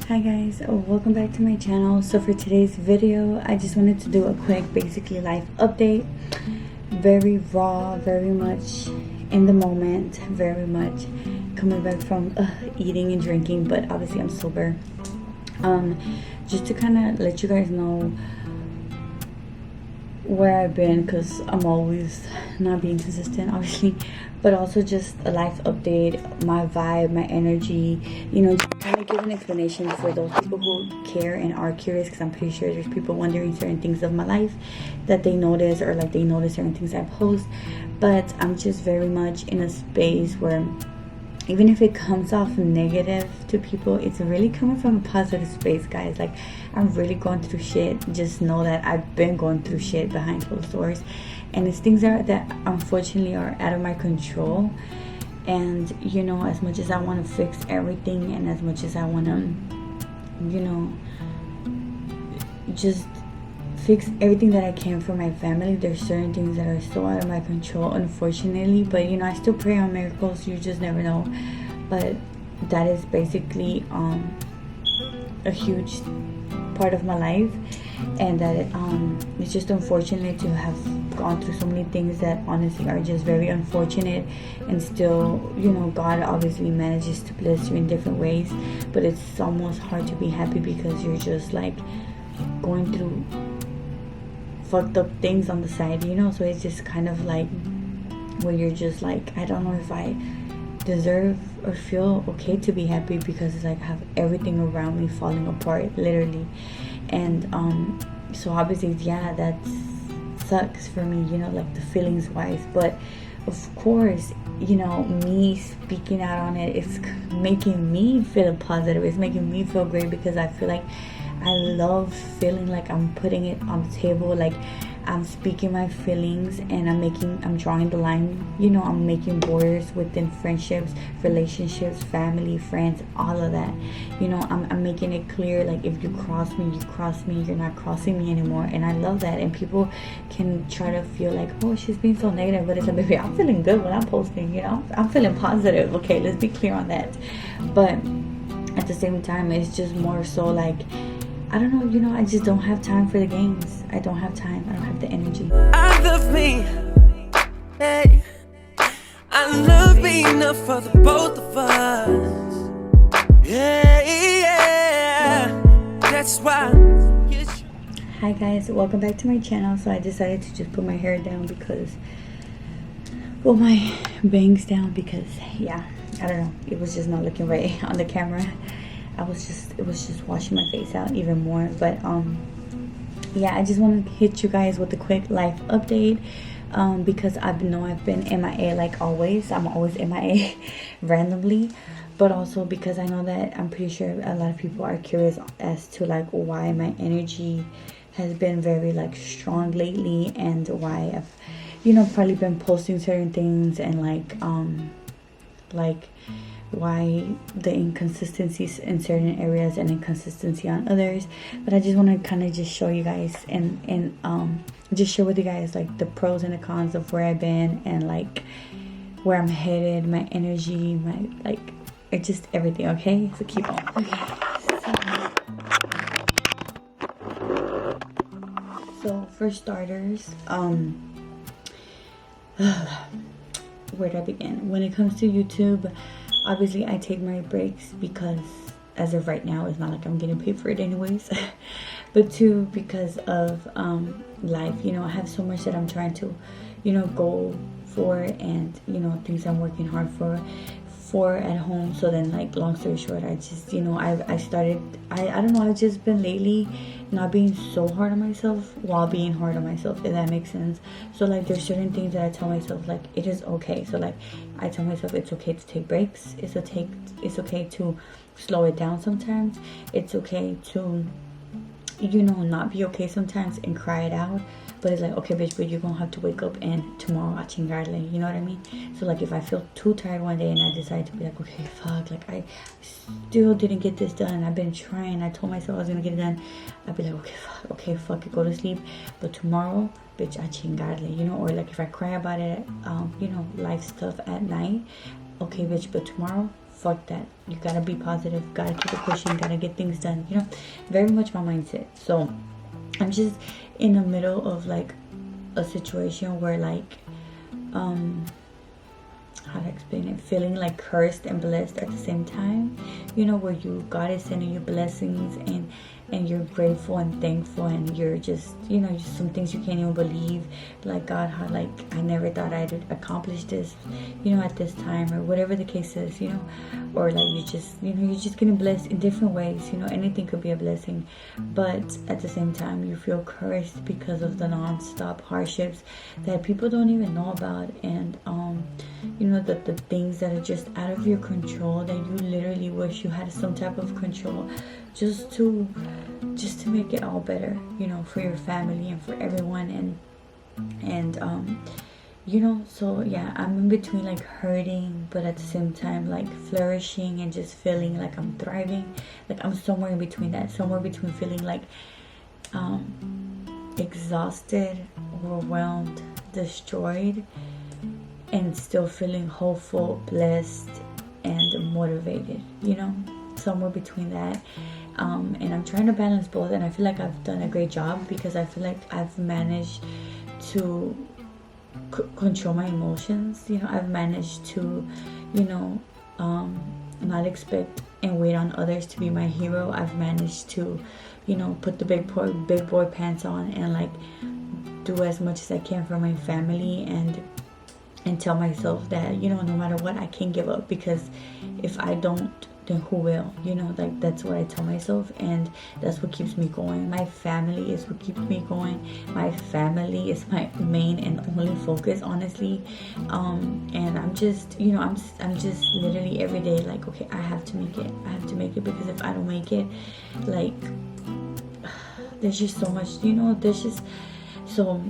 Hi guys, welcome back to my channel. So for today's video, I just wanted to do a quick basically life update. Very raw, very much in the moment, very much coming back from eating and drinking, but obviously I'm sober. Just to kind of let you guys know where I've been, because I'm always not being consistent obviously, but also just a life update, my vibe, my energy, just kind of give an explanation for those people who care and are curious, because I'm pretty sure there's people wondering certain things of my life that they notice, or like they notice certain things I post. But I'm just very much in a space where even if it comes off negative to people, it's really coming from a positive space, guys. Like, I'm really going through shit. Just know that I've been going through shit behind closed doors, and it's things that unfortunately are out of my control. And as much as I want to fix everything, and as much as I want to just fix everything that I can for my family, there's certain things that are so out of my control, unfortunately. But I still pray on miracles. You just never know. But that is basically a huge part of my life, and that it's just unfortunate to have gone through so many things that honestly are just very unfortunate. And still, God obviously manages to bless you in different ways, but it's almost hard to be happy because you're just like going through fucked up things on the side, so it's just kind of like where you're just like, I don't know if I deserve or feel okay to be happy, because it's like I have everything around me falling apart, literally. And so obviously, yeah, that sucks for me, like the feelings wise. But of course, me speaking out on it, it's making me feel positive. It's making me feel great, because I feel like I love feeling like I'm putting it on the table, like I'm speaking my feelings, and I'm drawing the line, I'm making borders within friendships, relationships, family, friends, all of that. I'm making it clear, like, if you cross me, you're not crossing me anymore. And I love that. And people can try to feel like, oh, she's being so negative, but it's like, baby, I'm feeling good when I'm posting, I'm feeling positive. Okay, let's be clear on that. But at the same time, it's just more so like, I don't know, I just don't have time for the games. I don't have time. I don't have the energy. I love me. Hey. I love me enough for the both of us. Yeah. That's why. Hi guys, welcome back to my channel. So I decided to just put my hair down because, well, my bangs down, because yeah, I don't know, it was just not looking right on the camera. It was just washing my face out even more. But yeah, I just want to hit you guys with a quick life update, because I've been MIA, like always. I'm always MIA randomly, but also because I know that I'm pretty sure a lot of people are curious as to like why my energy has been very like strong lately, and why I've probably been posting certain things, and like why the inconsistencies in certain areas and inconsistency on others. But I just want to kind of just show you guys, and just share with you guys like the pros and the cons of where I've been, and like where I'm headed, my energy, my like, it's just everything. Okay, so keep on. Okay, so for starters, where do I begin? When it comes to YouTube, obviously I take my breaks because as of right now, it's not like I'm getting paid for it anyways. But two, because of life, I have so much that I'm trying to go for, and things I'm working hard for at home. So then, like, long story short, I just I started, I don't know, I've just been lately not being so hard on myself while being hard on myself, if that makes sense. So like, there's certain things that I tell myself, like, it is okay. So like, I tell myself it's okay to take breaks, it's okay to slow it down sometimes, it's okay to not be okay sometimes and cry it out. But it's like, okay, bitch, but you're gonna have to wake up and tomorrow I chingarle, you know what I mean? So like, if I feel too tired one day and I decide to be like, okay, fuck, like I still didn't get this done, I've been trying, I told myself I was gonna get it done, I'd be like, okay, fuck it, go to sleep. But tomorrow, bitch, I chingarle, or like if I cry about it, life stuff at night, okay, bitch, but tomorrow, fuck that. You gotta be positive, gotta keep it pushing, gotta get things done, you know, very much my mindset. So I'm just in the middle of like a situation where like how to explain it, feeling like cursed and blessed at the same time, you know, where God is sending you blessings, and you're grateful and thankful, and you're just, you know, just some things you can't even believe, like, God, how, like, I never thought I'd accomplish this, you know, at this time, or whatever the case is, you know, or like you just, you know, you're just getting blessed in different ways, you know, anything could be a blessing, but at the same time you feel cursed because of the non-stop hardships that people don't even know about, and you know, the things that are just out of your control, that you literally wish you had some type of control just to make it all better, you know, for your family and for everyone, and you know, so yeah, I'm in between like hurting, but at the same time like flourishing and just feeling like I'm thriving. Like I'm somewhere in between that, somewhere between feeling like exhausted, overwhelmed, destroyed, and still feeling hopeful, blessed, and motivated, you know, somewhere between that. And I'm trying to balance both, and I feel like I've done a great job, because I feel like I've managed to control my emotions, you know. I've managed to, you know, not expect and wait on others to be my hero. I've managed to, you know, put the big boy pants on and like do as much as I can for my family, and tell myself that, you know, no matter what, I can't give up, because if I don't, then who will, you know, like that's what I tell myself, and that's what keeps me going. My family is what keeps me going. My family is my main and only focus, honestly. And I'm just, you know, I'm just literally every day like, okay, I have to make it, because if I don't make it, like, there's just so much, you know, there's just so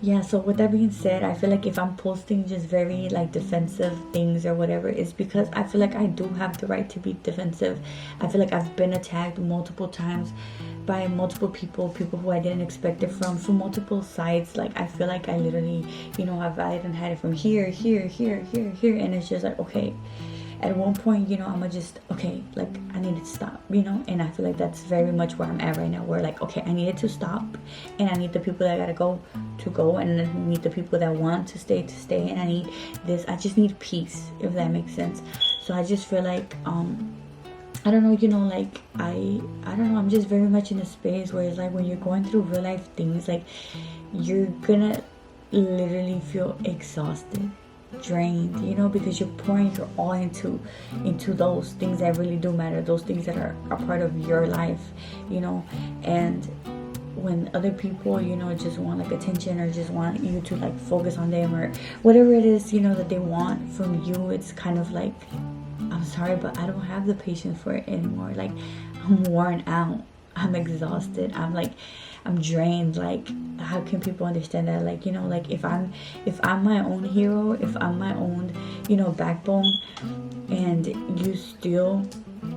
yeah, so with that being said, I feel like if I'm posting just very like defensive things or whatever, it's because I feel like I do have the right to be defensive. I feel like I've been attacked multiple times by multiple people who I didn't expect it from multiple sides. Like I feel like I literally, you know, I've even had it from here, and it's just like, okay, at one point, you know, I'm just, okay, like I need to stop, you know. And I feel like that's very much where I'm at right now, where like, okay, I needed to stop, and I need the people that gotta go to go, and I need the people that want to stay, and I need this, I just need peace, if that makes sense. So I just feel like I don't know, you know, like I don't know, I'm just very much in a space where it's like, when you're going through real life things, like you're gonna literally feel exhausted, drained, you know, because you're pouring your all into those things that really do matter, those things that are a part of your life, you know. And when other people, you know, just want like attention, or just want you to like focus on them, or whatever it is, you know, that they want from you, it's kind of like, I'm sorry, but I don't have the patience for it anymore. Like I'm worn out, I'm exhausted, I'm drained. Like how can people understand that? Like, you know, like if I'm my own hero, if I'm my own, you know, backbone, and you still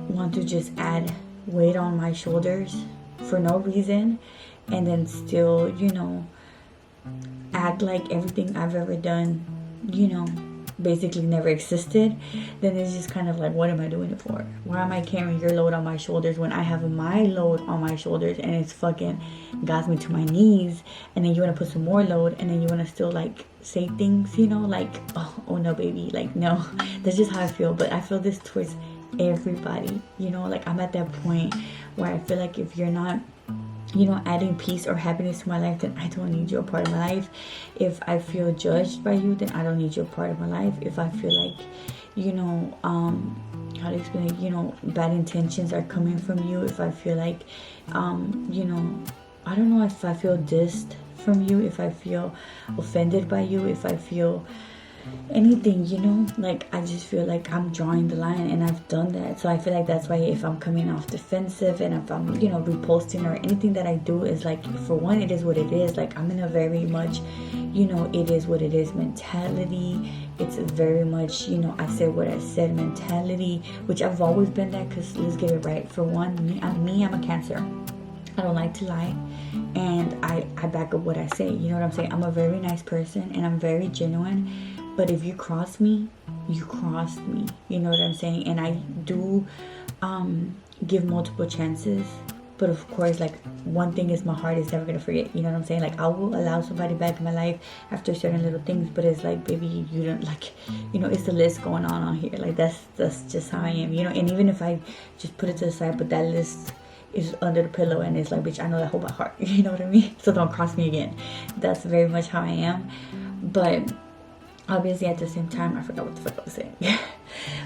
want to just add weight on my shoulders for no reason, and then still, you know, act like everything I've ever done, you know, basically never existed, then it's just kind of like, what am I doing it for? Why am I carrying your load on my shoulders when I have my load on my shoulders, and it's fucking got me to my knees, and then you want to put some more load, and then you want to still like say things, you know, like, oh no baby, like no. That's just how I feel. But I feel this towards everybody, you know. Like I'm at that point where I feel like if you're not, you know, adding peace or happiness to my life, then I don't need you a part of my life. If I feel judged by you, then I don't need you a part of my life. If I feel like, you know, how to explain it, you know, bad intentions are coming from you, if I feel like, you know, I don't know, if I feel dissed from you, if I feel offended by you, if I feel anything, you know, like I just feel like I'm drawing the line, and I've done that. So I feel like that's why if I'm coming off defensive, and if I'm, you know, reposting or anything that I do, is like, for one, it is what it is. Like I'm in a very much, you know, it is what it is mentality. It's very much, you know, I said what I said mentality, which I've always been that, because let's get it right. For one, I'm a Cancer. I don't like to lie, and I back up what I say, you know what I'm saying. I'm a very nice person, and I'm very genuine, But if you cross me, you crossed me. You know what I'm saying? And I do give multiple chances. But of course, like, one thing is my heart is never gonna forget. You know what I'm saying? Like, I will allow somebody back in my life after certain little things, but it's like, baby, you don't, like, you know, it's the list going on here. Like, that's just how I am, you know. And even if I just put it to the side, but that list is under the pillow, and it's like, bitch, I know that whole by heart. You know what I mean? So don't cross me again. That's very much how I am. But obviously, at the same time, I forgot what the fuck I was saying.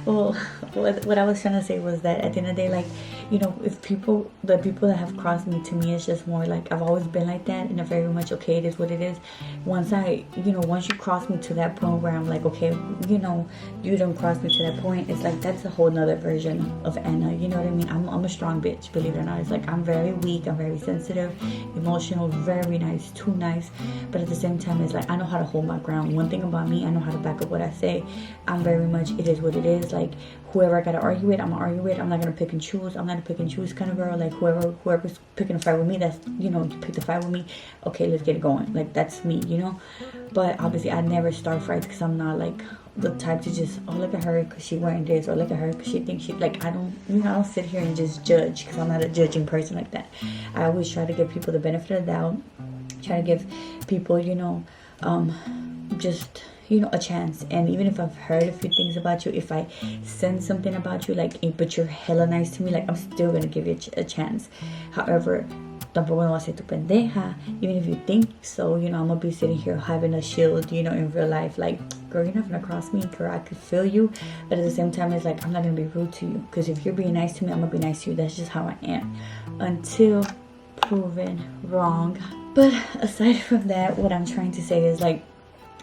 Well, what I was trying to say was that at the end of the day, like, you know, if the people that have crossed me, to me, it's just more like, I've always been like that, and I'm very much okay, it is what it is. Once you cross me to that point where I'm like, okay, you know, you don't cross me to that point, it's like, that's a whole nother version of Anna. You know what I mean? I'm a strong bitch, believe it or not. It's like, I'm very weak, I'm very sensitive, emotional, very nice, too nice, but at the same time, it's like, I know how to hold my ground. One thing about me, I know how to back up what I say. I'm very much, it is what it is. Like, whoever I gotta argue with, I'm gonna argue with. I'm not gonna pick and choose. I'm not a pick and choose kind of girl. Like, whoever's picking a fight with me, that's, you know, you pick the fight with me, okay, let's get it going. Like, that's me, you know. But obviously, I never start fights, because I'm not like the type to just, oh, look at her because she wearing this, or look at her because she thinks she, like, I don't, you know, I don't sit here and just judge, because I'm not a judging person like that. I always try to give people the benefit of the doubt, try to give people, you know, just, you know, a chance. And even if I've heard a few things about you, if I sense something about you, like, but you're hella nice to me, like, I'm still gonna give you a chance. However, tampoco me voy a hacer tu pendeja. Even if you think so, you know, I'm gonna be sitting here having a shield, you know, in real life, like, girl, you're not gonna cross me, girl, I could feel you, but at the same time, it's like, I'm not gonna be rude to you, because if you're being nice to me, I'm gonna be nice to you. That's just how I am, until proven wrong. But aside from that, what I'm trying to say is, like,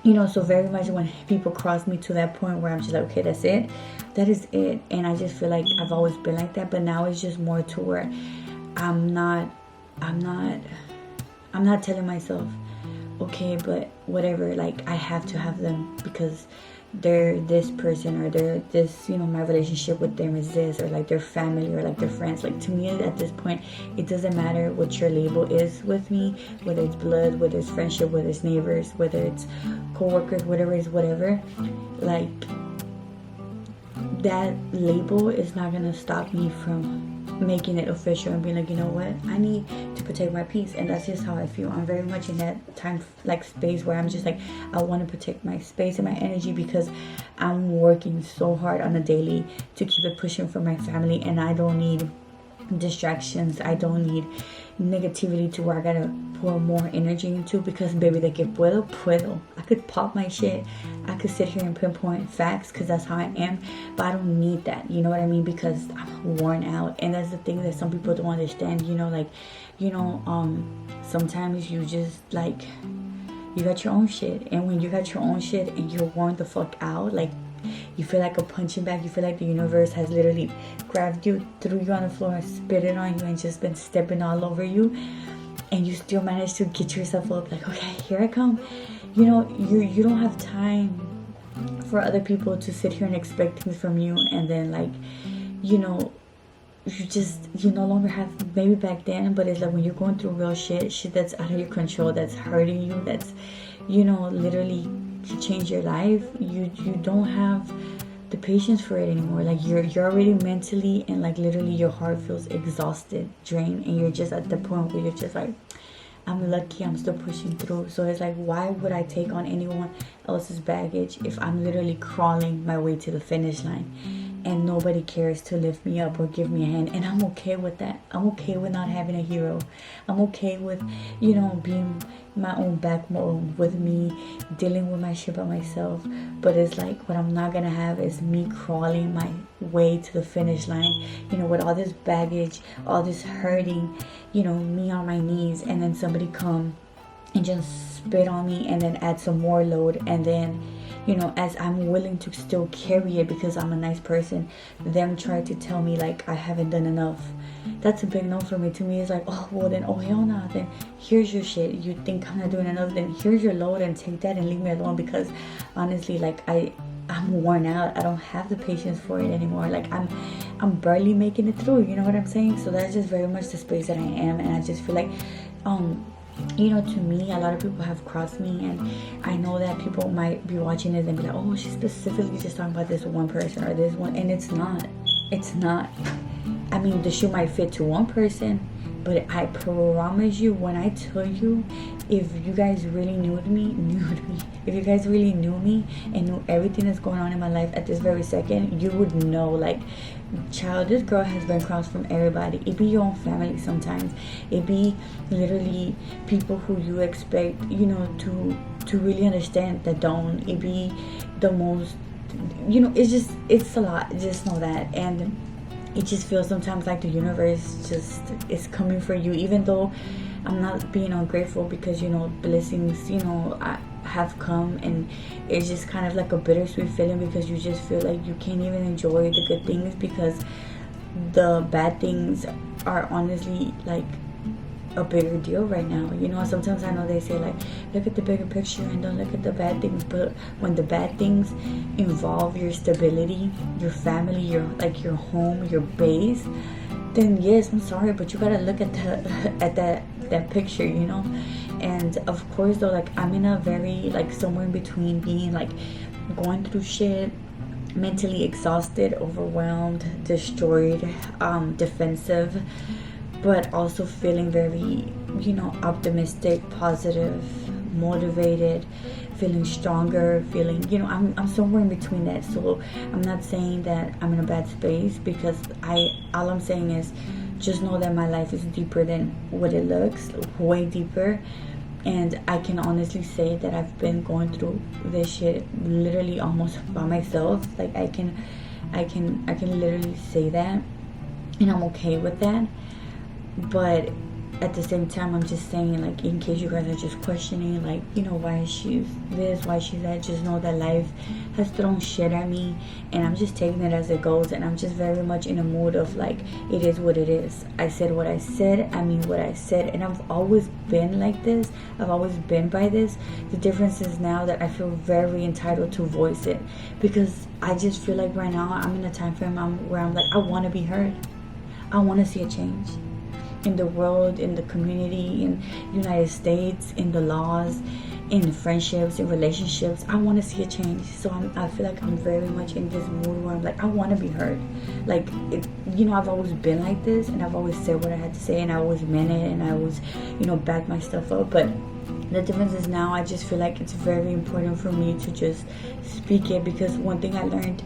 you know, so very much when people cross me to that point where I'm just like, okay, that's it, that is it. And I just feel like I've always been like that, but now it's just more to where I'm not telling myself, okay, but whatever, like, I have to have them because they're this person, or they're this, you know, my relationship with them is this, or like their family, or like their friends. Like, to me, at this point, it doesn't matter what your label is with me, whether it's blood, whether it's friendship, whether it's neighbors, whether it's co-workers, whatever is whatever. Like, that label is not gonna stop me from making it official and being like, you know what, I need to protect my peace. And that's just how I feel. I'm very much in that time, like, space where I'm just like, I want to protect my space and my energy, because I'm working so hard on a daily to keep it pushing for my family, and I don't need distractions. I don't need negativity to where I gotta pour more energy into, because baby, de que puedo. I could pop my shit, I could sit here and pinpoint facts, because that's how I am, but I don't need that, you know what I mean, because I'm worn out. And that's the thing that some people don't understand, you know, like, you know, sometimes you just, like, you got your own shit, and when you got your own shit and you're worn the fuck out, like, you feel like a punching bag. You feel like the universe has literally grabbed you, threw you on the floor, and spit it on you, and just been stepping all over you, and you still manage to get yourself up, like, okay, here I come. You know, you don't have time for other people to sit here and expect things from you, and then, like, you know, you no longer have, maybe back then, but it's like when you're going through real shit that's out of your control, that's hurting you, that's, you know, literally to change your life, you don't have the patience for it anymore. Like, you're already mentally and, like, literally your heart feels exhausted, drained, and you're just at the point where you're just like, I'm lucky I'm still pushing through. So it's like, why would I take on anyone else's baggage if I'm literally crawling my way to the finish line and nobody cares to lift me up or give me a hand? And I'm okay with that. I'm okay with not having a hero. I'm okay with, you know, being my own backbone, with me dealing with my shit by myself. But it's like, what I'm not gonna have is me crawling my way to the finish line, you know, with all this baggage, all this hurting, you know, me on my knees, and then somebody come and just spit on me and then add some more load, and then, you know, as I'm willing to still carry it because I'm a nice person, them try to tell me like I haven't done enough. That's a big no for me. To me, it's like, oh, well then, oh hell no, then here's your shit. You think I'm not doing enough, then here's your load and take that and leave me alone, because honestly, like, I'm worn out. I don't have the patience for it anymore. Like, I'm barely making it through, you know what I'm saying? So that's just very much the space that I am. And I just feel like you know, to me, a lot of people have crossed me, and I know that people might be watching this and be like, oh, she's specifically just talking about this one person or this one, and it's not. It's not. I mean, the shoe might fit to one person, but I promise you, when I tell you, if you guys really if you guys really knew me and knew everything that's going on in my life at this very second, you would know, like, child, this girl has been crossed from everybody. It be your own family sometimes. It be literally people who you expect, you know, to really understand that don't. It be the most, you know, it's a lot. Just know that. And it just feels sometimes like the universe just is coming for you, even though I'm not being ungrateful, because, you know, blessings, you know, have come, and it's just kind of like a bittersweet feeling, because you just feel like you can't even enjoy the good things, because the bad things are honestly like a bigger deal right now. You know, sometimes I know they say, like, look at the bigger picture and don't look at the bad things, but when the bad things involve your stability, your family, your home, your base, then yes, I'm sorry, but you gotta look at that picture, you know. And of course though, like, I'm in a very, like, somewhere in between being like going through shit, mentally exhausted, overwhelmed, destroyed, defensive, but also feeling very, you know, optimistic, positive, motivated, feeling stronger, feeling, you know, I'm somewhere in between that. So I'm not saying that I'm in a bad space, because all I'm saying is just know that my life is deeper than what it looks, way deeper. And I can honestly say that I've been going through this shit literally almost by myself. Like, I can literally say that, and I'm okay with that. But at the same time, I'm just saying, like, in case you guys are just questioning, like, you know, why is she this, why is she that, just know that life has thrown shit at me, and I'm just taking it as it goes. And I'm just very much in a mood of, like, it is what it is. I said what I said, I mean what I said, and I've always been like this. I've always been by this. The difference is now that I feel very entitled to voice it, because I just feel like right now I'm in a time frame where I'm like, I want to be heard. I want to see a change in the world, in the community, in United States, in the laws, in friendships, in relationships. I want to see a change. So I feel like I'm very much in this mood where I'm like, I want to be heard. Like, you know, I've always been like this, and I've always said what I had to say, and I always meant it, and I always, you know, back my stuff up. But the difference is now I just feel like it's very important for me to just speak it, because one thing I learned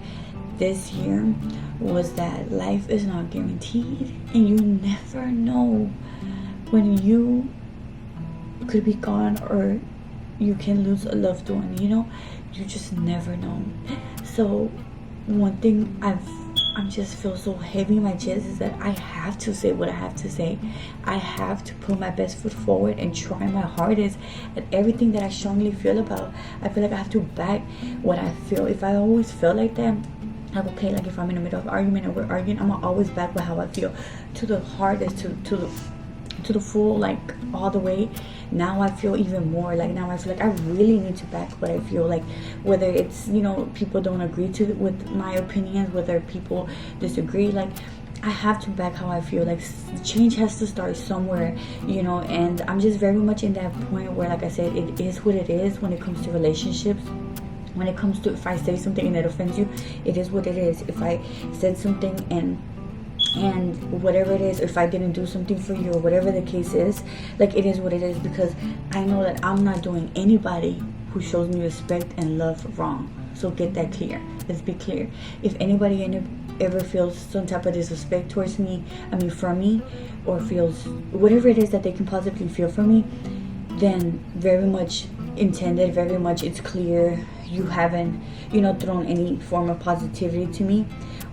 this year was that life is not guaranteed, and you never know when you could be gone, or you can lose a loved one. You know, you just never know. So one thing I just feel so heavy in my chest is that I have to say what I have to say. I have to put my best foot forward and try my hardest at everything that I strongly feel about. I feel like I have to back what I feel. If I always feel like that, like, okay, like, if I'm in the middle of argument and we're arguing, I'm always back with how I feel to the hardest, to the full, like, all the way. Now I feel even more, like, now I feel like I really need to back what I feel, like, whether it's, you know, people don't agree with my opinions, whether people disagree, like, I have to back how I feel. Like, change has to start somewhere, you know. And I'm just very much in that point where, like I said, it is what it is when it comes to relationships. When it comes to, if I say something and it offends you, it is what it is. If I said something and whatever it is, if I didn't do something for you, or whatever the case is, like, it is what it is, because I know that I'm not doing anybody who shows me respect and love wrong. So get that clear. Let's be clear. If anybody ever feels some type of disrespect towards me, I mean, from me, or feels whatever it is that they can possibly feel for me, then very much intended, very much it's clear. You haven't, you know, thrown any form of positivity to me,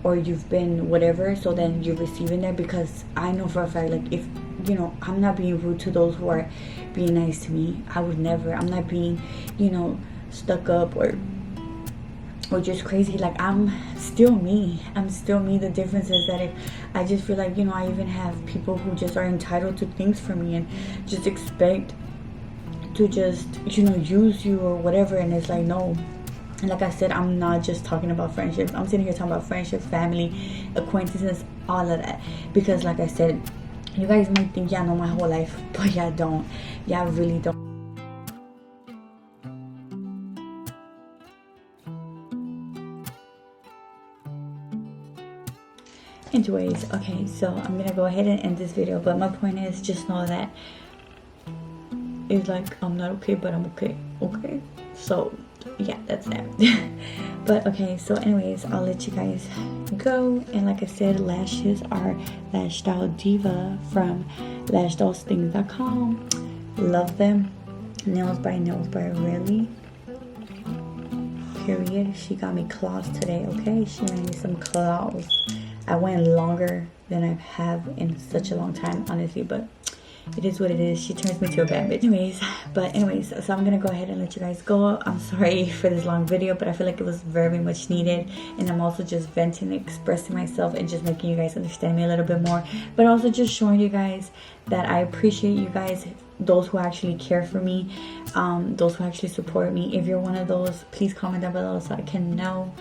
or you've been whatever, so then you're receiving that. Because I know for a fact, like, if, you know, I'm not being rude to those who are being nice to me. I would never. I'm not being, you know, stuck up or just crazy. Like, I'm still me. The difference is that if I just feel like, you know, I even have people who just are entitled to things from me and just expect to just, you know, use you or whatever. And it's like, no. And like I said, I'm not just talking about friendships. I'm sitting here talking about friendships, family, acquaintances, all of that. Because like I said, You guys might think y'all know my whole life, but y'all don't. Y'all really don't. Anyways, okay, so I'm gonna go ahead and end this video, but my point is just know that it's like I'm not okay, but I'm okay. Okay, so yeah, that's that. But okay, so anyways, I'll let you guys go. And like I said, lashes are Lash Style Diva from lashdolls.com. Love them. Nails by Really. Period. She got me claws today, okay? She made me some claws. I went longer than I have in such a long time, honestly, but it is what it is. She turns me to a bad bitch. Anyways, so I'm gonna go ahead and let you guys go. I'm sorry for this long video, but I feel like it was very much needed, and I'm also just venting, expressing myself, and just making you guys understand me a little bit more, but also just showing you guys that I appreciate you guys, those who actually care for me, those who actually support me. If you're one of those, please comment down below so I can know